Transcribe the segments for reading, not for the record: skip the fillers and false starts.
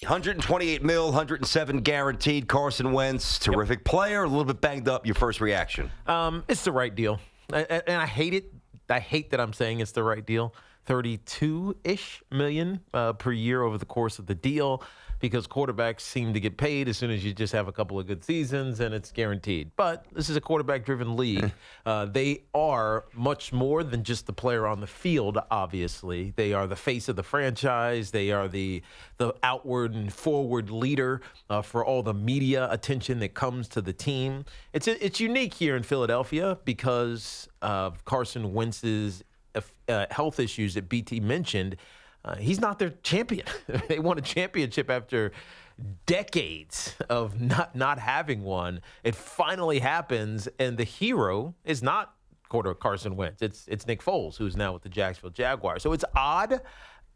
$128 million, 107 guaranteed. Carson Wentz, terrific player, a little bit banged up. Your first reaction? It's the right deal. And I hate it. I hate that I'm saying it's the right deal. 32-ish million per year over the course of the deal, because quarterbacks seem to get paid as soon as you just have a couple of good seasons, and it's guaranteed. But this is a quarterback-driven league. They are much more than just the player on the field, obviously. They are the face of the franchise. They are the outward and forward leader for all the media attention that comes to the team. It's unique here in Philadelphia because of Carson Wentz's health issues that BT mentioned. He's not their champion. They won a championship after decades of not having one. It finally happens, and the hero is not Carson Wentz. It's Nick Foles, who's now with the Jacksonville Jaguars. So it's odd,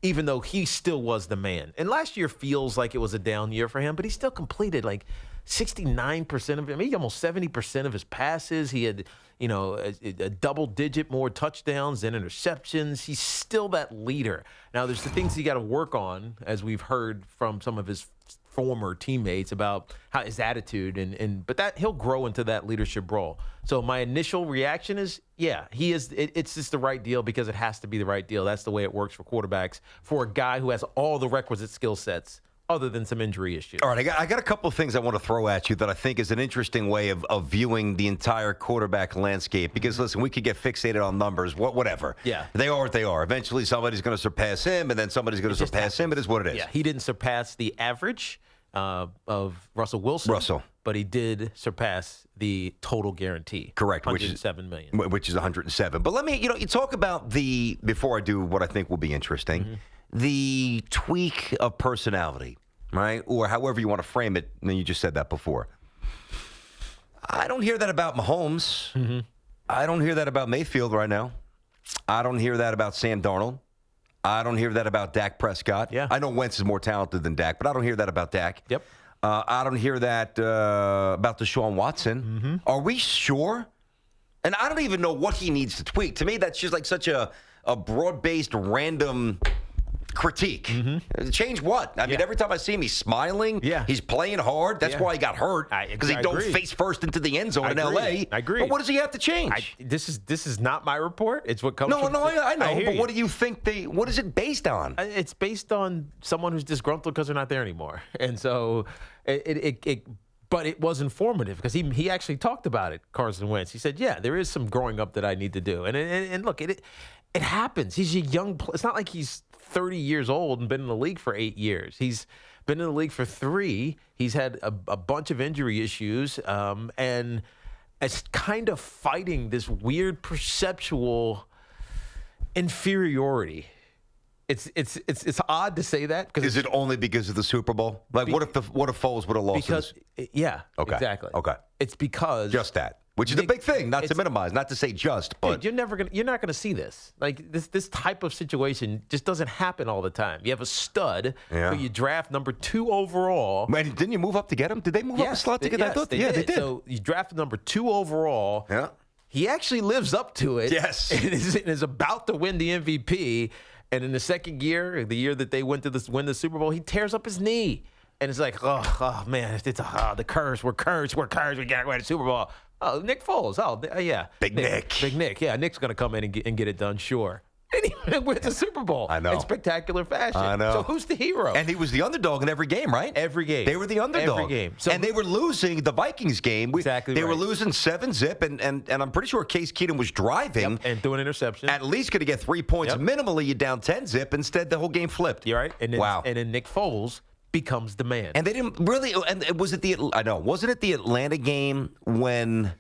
even though he still was the man. And last year feels like it was a down year for him, but he still completed like 69% of it. Maybe almost 70% of his passes. He had, a double-digit more touchdowns than interceptions. He's still that leader. Now, there's the things he got to work on, as we've heard from some of his former teammates about how his attitude, but that he'll grow into that leadership role. So my initial reaction is, yeah, he is. It's just the right deal because it has to be the right deal. That's the way it works for quarterbacks, for a guy who has all the requisite skill sets, other than some injury issues. All right, I got a couple of things I want to throw at you that I think is an interesting way of viewing the entire quarterback landscape. Because, listen, we could get fixated on numbers, whatever. Yeah. They are what they are. Eventually, somebody's going to surpass him, and then somebody's going to surpass him. It is what it is. Yeah, he didn't surpass the average of Russell Wilson. But he did surpass the total guarantee. Correct. $107 million. Which is 107. But let me, you talk about before I do what I think will be interesting, the tweak of personality, right? Or however you want to frame it. And you just said that before. I don't hear that about Mahomes. I don't hear that about Mayfield right now. I don't hear that about Sam Darnold. I don't hear that about Dak Prescott. Yeah. I know Wentz is more talented than Dak, but I don't hear that about Dak. Yep. I don't hear that about Deshaun Watson. Are we sure? And I don't even know what he needs to tweak. To me, that's just like such a broad-based, random critique. Change what? I mean, every time I see him, he's smiling. Yeah. He's playing hard. That's why he got hurt, because he dove face first into the end zone in L.A. I agree. But what does he have to change? This is not my report. It's what comes from... No, I know. But you. what do you think what is it based on? It's based on someone who's disgruntled because they're not there anymore. And so but it was informative because he actually talked about it, Carson Wentz. He said, yeah, there is some growing up that I need to do. And look, it happens. He's a young player. It's not like he's 30 years old and been in the league for 8 years. He's been in the league for 3. He's had a bunch of injury issues, and it's kind of fighting this weird perceptual inferiority. It's odd to say that. Is it only because of the Super Bowl? Like, what if Foles would have lost? Because exactly. Okay. It's because just that. Which is the big thing, not to minimize, not to say just, but dude, you're not gonna see this. Like this type of situation just doesn't happen all the time. You have a stud who you draft number 2 overall. Man, didn't you move up to get him? Did they move up the slot to get that? They did. So you drafted number 2 overall. Yeah. He actually lives up to it. Yes. And is about to win the MVP. And in the second year, the year that they went to win the Super Bowl, he tears up his knee. And it's like, oh man, it's the curse. We're cursed. We got to win the Super Bowl. Oh, Nick Foles. Oh, yeah. Big Nick. Yeah, Nick's going to come in and get it done, sure. And he wins the Super Bowl. I know. In spectacular fashion. I know. So who's the hero? And he was the underdog in every game, right? Every game. They were the underdog. Every game. And they were losing the Vikings game. Exactly They were losing 7-zip, and I'm pretty sure Case Keenum was driving. And threw an interception. At least going to get 3 points. Minimally, you down 10-zip. Instead, the whole game flipped. You're right. And then, wow. And then Nick Foles becomes the man. And they didn't really. And wasn't it the Atlanta game when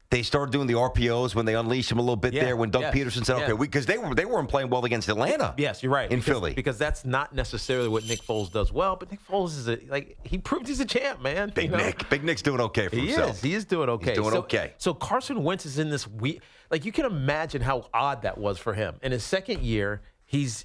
they started doing the RPOs, when they unleashed him a little bit there, when Doug Peterson said, okay, because they weren't playing well against Atlanta. Yes, you're right. In Philly. Because that's not necessarily what Nick Foles does well, but Nick Foles he proved he's a champ, man. Big Nick's doing okay for himself. He is doing okay. He's doing okay. So Carson Wentz is in this weird, you can imagine how odd that was for him. In his second year, he's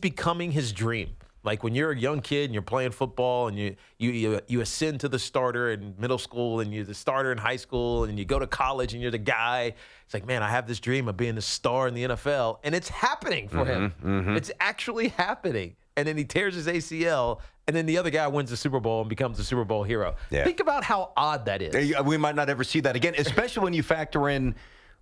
becoming his dream. Like when you're a young kid and you're playing football and you ascend to the starter in middle school and you're the starter in high school and you go to college and you're the guy. It's like, man, I have this dream of being the star in the NFL. And it's happening for him. It's actually happening. and then he tears his ACL, and then the other guy wins the Super Bowl and becomes a Super Bowl hero. Yeah. Think about how odd that is. We might not ever see that again, especially when you factor in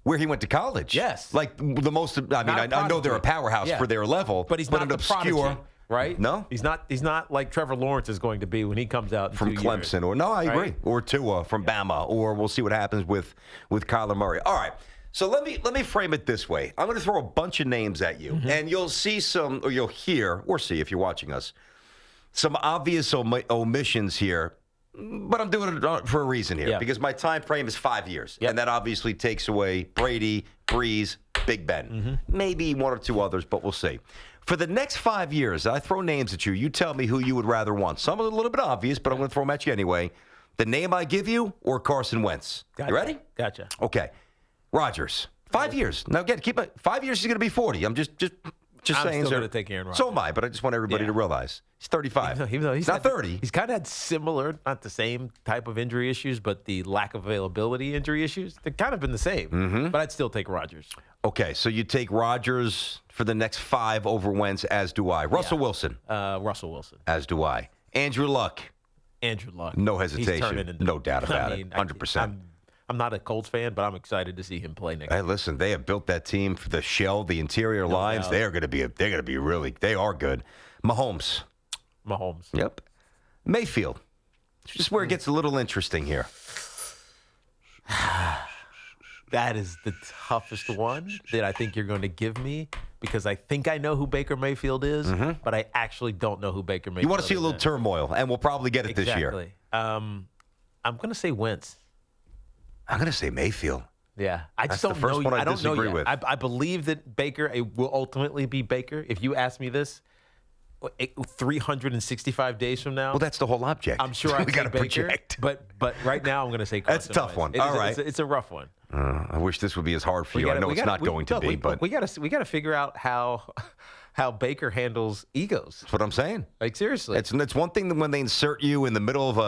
where he went to college. Yes. Like the most, I mean, I know they're a powerhouse for their level. But he's not an the obscure. prodigy, right? No. He's not like Trevor Lawrence is going to be when he comes out in From 2 Clemson. years. Or no, I agree. Right? Or Tua from Bama. Or we'll see what happens with Kyler Murray. All right. So let me frame it this way. I'm going to throw a bunch of names at you. And you'll see some, or you'll hear, or see if you're watching us, some obvious omissions here. But I'm doing it for a reason here because my time frame is 5 years. And that obviously takes away Brady, Breeze, Big Ben. Maybe one or two others, but we'll see. For the next 5 years, I throw names at you. You tell me who you would rather want. Some are a little bit obvious, but I'm going to throw them at you anyway. The name I give you or Carson Wentz? Gotcha. You ready? Gotcha. Okay. Rodgers. 5 years. Now, again, keep it. 5 years, he's going to be 40. I'm just I'm saying. still going to take Aaron Rodgers. So am I, but I just want everybody to realize he's 35. Even though he's not 30. He's kind of had similar, not the same type of injury issues, but the lack of availability injury issues. They've kind of been the same. But I'd still take Rodgers. Okay, so you take Rodgers for the next 5 over Wentz, as do I. Russell Wilson. Russell Wilson. As do I. Andrew Luck. Andrew Luck. No He's hesitation. turning into, No doubt about it. 100%. I'm not a Colts fan, but I'm excited to see him play next Hey, year. listen, they have built that team for the shell, the interior lines. doubt. They are going to be really. They are good. Mahomes. Yep. Mayfield. It's just where it gets a little interesting here. That is the toughest one that I think you're going to give me because I think I know who Baker Mayfield is, but I actually don't know who Baker Mayfield is. You want to see a little turmoil, and we'll probably get it this year. Exactly. I'm going to say Wentz. I'm going to say Mayfield. Yeah, I just That's don't the first know. one I don't know disagree yet. with. I believe that Baker will ultimately be Baker. If you ask me this, 365 days from now, Well, that's the whole object. I'm sure I we got to Baker. project. But right now, I'm going to say Carson That's a tough Wentz. one. All right. It's a rough one. I wish this would be as hard for you. I know it's not going to be, but we got to figure out how Baker handles egos. that's what I'm saying. Like seriously, It's one thing that when they insert you in the middle of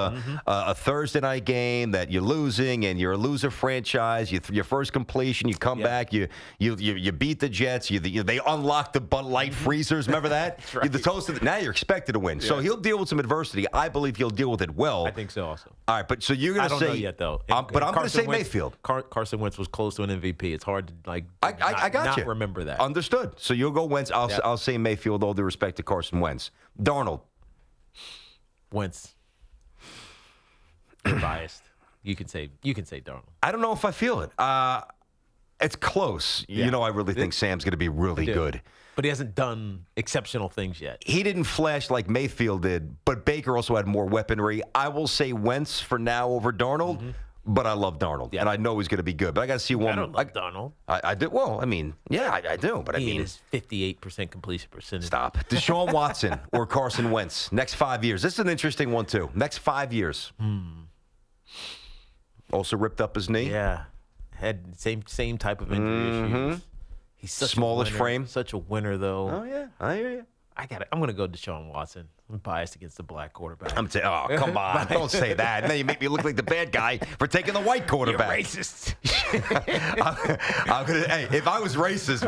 a Thursday night game that you're losing and you're a loser franchise. Your first completion, you come back, you beat the Jets. They unlock the Bud Light freezers. Remember that? That's right. You're the toast of now you're expected to win. So he'll deal with some adversity. I believe he'll deal with it well. I think so also. All right, but so you're going I to don't say know yet though. but I'm going to say Wentz, Mayfield. Carson Wentz was close to an MVP. It's hard to I got not you. remember that. Understood. So you'll go Wentz. I'll say Mayfield, all due respect to Carson Wentz. Darnold. Wentz. You're biased. You can say Darnold. I don't know if I feel it. It's close. Yeah. You know, I really think Sam's going to be really good. But he hasn't done exceptional things yet. He didn't flash like Mayfield did, but Baker also had more weaponry. I will say Wentz for now over Darnold, but I love Darnold, and I know he's going to be good. But I got to see one. I don't love Darnold. I do. Well, I mean, yeah, I do. But I mean, is 58% completion percentage. stop. Deshaun Watson or Carson Wentz next 5 years. This is an interesting one too. Next 5 years. Also ripped up his knee. Yeah, had same type of injury issues. He's such Smallish a winner, frame. Such a winner though. Oh yeah, I hear you. I'm gonna go Deshaun Watson. I'm biased against the black quarterback. I'm saying, oh, come on. Don't say that. And then you make me look like the bad guy for taking the white quarterback. You're racist. Hey, if I was racist,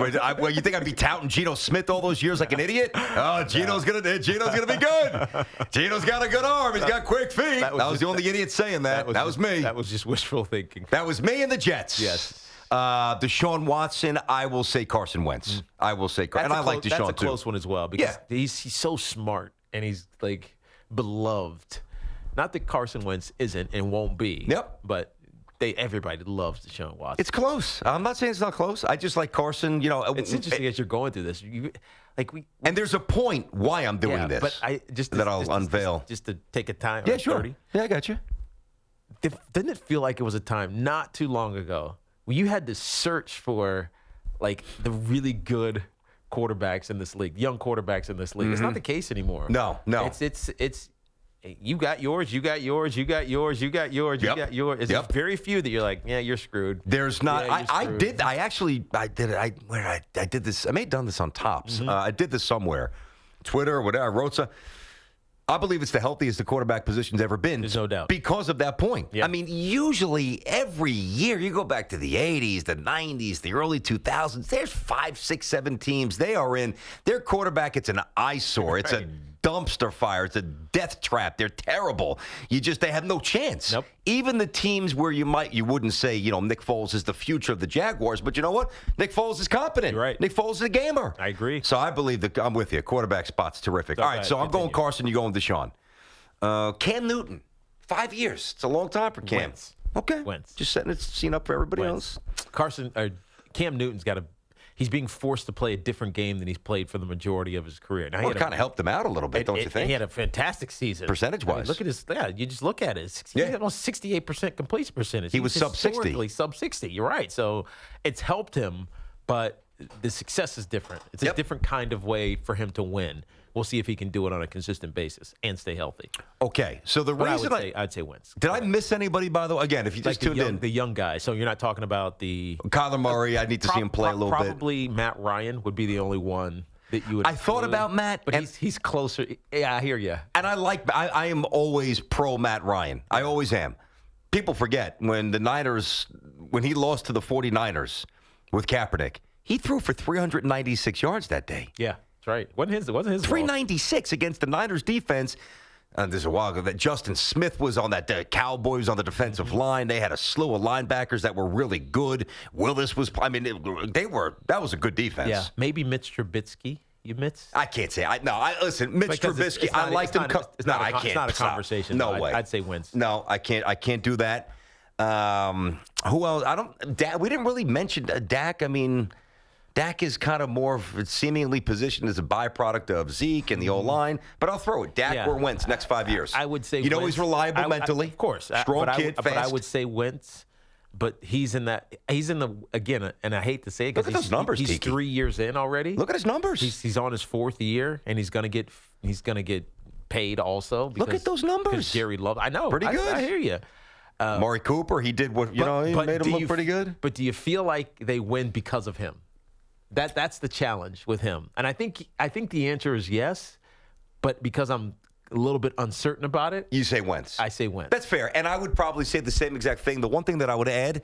you think I'd be touting Geno Smith all those years like an idiot? Oh, Geno's gonna be good. Geno's got a good arm. He's got quick feet. That was the only idiot saying that. That was me. That was just wishful thinking. That was me and the Jets. Yes. Deshaun Watson, I will say Carson Wentz. I will say Carson. And I like Deshaun, that's a too. close one as well because he's so smart and he's like beloved. Not that Carson Wentz isn't and won't be. Yep. But everybody loves Deshaun Watson. It's close. I'm not saying it's not close. I just like Carson. You know, it's interesting as you're going through this. And there's a point why I'm doing this. But I'll unveil. Just to take a time. Yeah, sure. 30. Yeah, I got you. Didn't it feel like it was a time not too long ago where you had to search for like the really good quarterbacks in this league, young quarterbacks in this league? It's not the case anymore. No. It's you got yours, you got yours, you got yours, you got yours, you got yours. It's very few that you're like, yeah, you're screwed. There's not. Yeah, I did this. I may have done this on Tops. I did this somewhere, Twitter or whatever. I wrote some. I believe it's the healthiest the quarterback position's ever been. There's no doubt. Because of that point. Yeah. I mean, usually every year, you go back to the 80s, the 90s, the early 2000s, there's 5, 6, 7 teams. They are in. Their quarterback, it's an eyesore. It's a dumpster fire. It's a death trap. They're terrible. They have no chance. Nope. Even the teams where you wouldn't say, Nick Foles is the future of the Jaguars, but you know what? Nick Foles is competent. You're right. Nick Foles is a gamer. I agree. So I believe that I'm with you. Quarterback spot's terrific. All right, so I'm going Carson. You're going Deshaun. Cam Newton, 5 years. It's a long time for Cam. Wentz. Okay. Wentz. Just setting the scene up for everybody else. Cam Newton's he's being forced to play a different game than he's played for the majority of his career. Now, It kind of helped him out a little bit, don't you think? He had a fantastic season. Percentage-wise. Look at his, you just look at it. He had almost 68% completion percentage. He was sub-60. Historically sub-60. You're right. So it's helped him, but the success is different. It's a different kind of way for him to win. We'll see if he can do it on a consistent basis and stay healthy. Okay, so the reason I'd say Wentz. Did I miss anybody, by the way? Again, if you just tuned in. The young guy. So you're not talking about the Kyler Murray. I need to see him play a little bit. Probably Matt Ryan would be the only one that you would. I thought about Matt, but he's closer. Yeah, I hear you. And I am always pro Matt Ryan. I always am. People forget when he lost to the 49ers with Kaepernick, he threw for 396 yards that day. Yeah. Right. It wasn't his 396 against the Niners defense. There's a while ago that Justin Smith was on that. The Cowboys on the defensive line. They had a slew of linebackers that were really good. Willis was. I mean, that was a good defense. Yeah. Maybe Mitch Trubisky. I can't say. Listen, Mitch Trubisky. I liked him. It's not a conversation. No way. I'd say Wentz. No, I can't. I can't do that. Who else? We didn't really mention Dak. I mean. Dak is kind of more seemingly positioned as a byproduct of Zeke and the O-line, but I'll throw it. Dak or Wentz next 5 years. I would say Wentz. He's reliable mentally. Of course. Strong kid, fast. But I would say Wentz, but he's in the, again, and I hate to say it because those numbers, he's Tiki. 3 years in already. Look at his numbers. He's on his 4th year, and he's going to get paid also. Look at those numbers. Because Jerry Love, I know. Pretty good. I hear you. Maury Cooper, he did what, he made him look pretty good. But do you feel like they win because of him? That's the challenge with him. And I think the answer is yes, but because I'm a little bit uncertain about it. You say Wentz. I say Wentz. That's fair. And I would probably say the same exact thing. The one thing that I would add,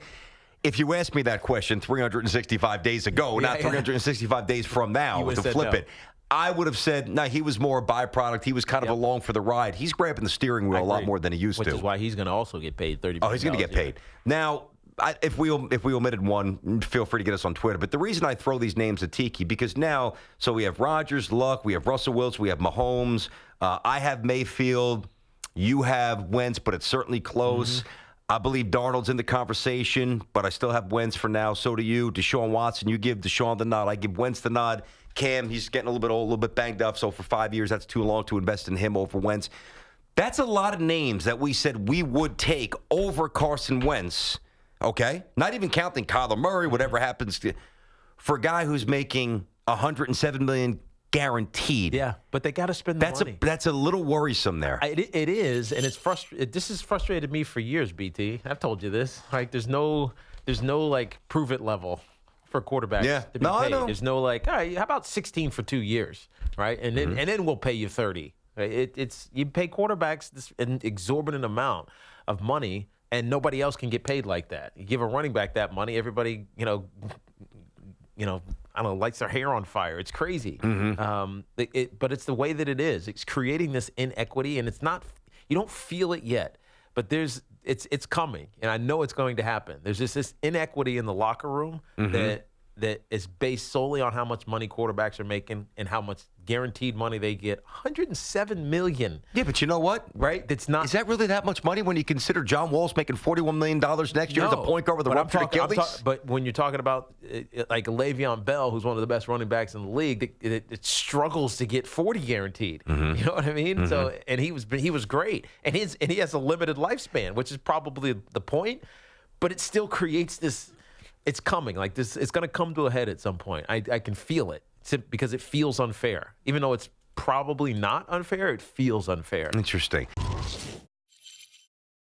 if you asked me that question 365 days ago, not 365 days from now, to flip it, I would have said, no, he was more a byproduct. He was kind of along for the ride. He's grabbing the steering wheel a lot more than he used to. Which is why he's going to also get paid $30 million. Oh, he's going to get paid. Now, if we omitted one, feel free to get us on Twitter. But the reason I throw these names at Tiki, because now, so we have Rodgers, Luck, we have Russell Wilson, we have Mahomes. I have Mayfield. You have Wentz, but it's certainly close. Mm-hmm. I believe Darnold's in the conversation, but I still have Wentz for now. So do you. Deshaun Watson, you give Deshaun the nod. I give Wentz the nod. Cam, he's getting a little bit old, a little bit banged up. So for 5 years, that's too long to invest in him over Wentz. That's a lot of names that we said we would take over Carson Wentz. Okay? Not even counting Kyler Murray, whatever happens for a guy who's making $107 million guaranteed. Yeah, but they got to spend the money. That's a little worrisome there. It is, and it's this has frustrated me for years, BT. I've told you this. Like, there's no like prove it level for quarterbacks to be paid. I know. There's no like, all right, how about 16 for 2 years, right? And then we'll pay you 30. Right? It's you pay quarterbacks an exorbitant amount of money. And nobody else can get paid like that. You give a running back that money, everybody, I don't know, lights their hair on fire. It's crazy. Mm-hmm. But it's the way that it is. It's creating this inequity, and it's not. You don't feel it yet, but it's coming, and I know it's going to happen. There's just this inequity in the locker room that is based solely on how much money quarterbacks are making and how much guaranteed money they get. $107 million. Yeah, but you know what? Right? That's not. Is that really that much money when you consider John Wall's making $41 million next year as a point guard with a ruptured Achilles? But when you're talking about like Le'Veon Bell, who's one of the best running backs in the league, it struggles to get 40 guaranteed. Mm-hmm. You know what I mean? Mm-hmm. So, and he was great, and he has a limited lifespan, which is probably the point. But it still creates this. It's coming like this. It's going to come to a head at some point. I can feel it because it feels unfair. Even though it's probably not unfair, it feels unfair. Interesting.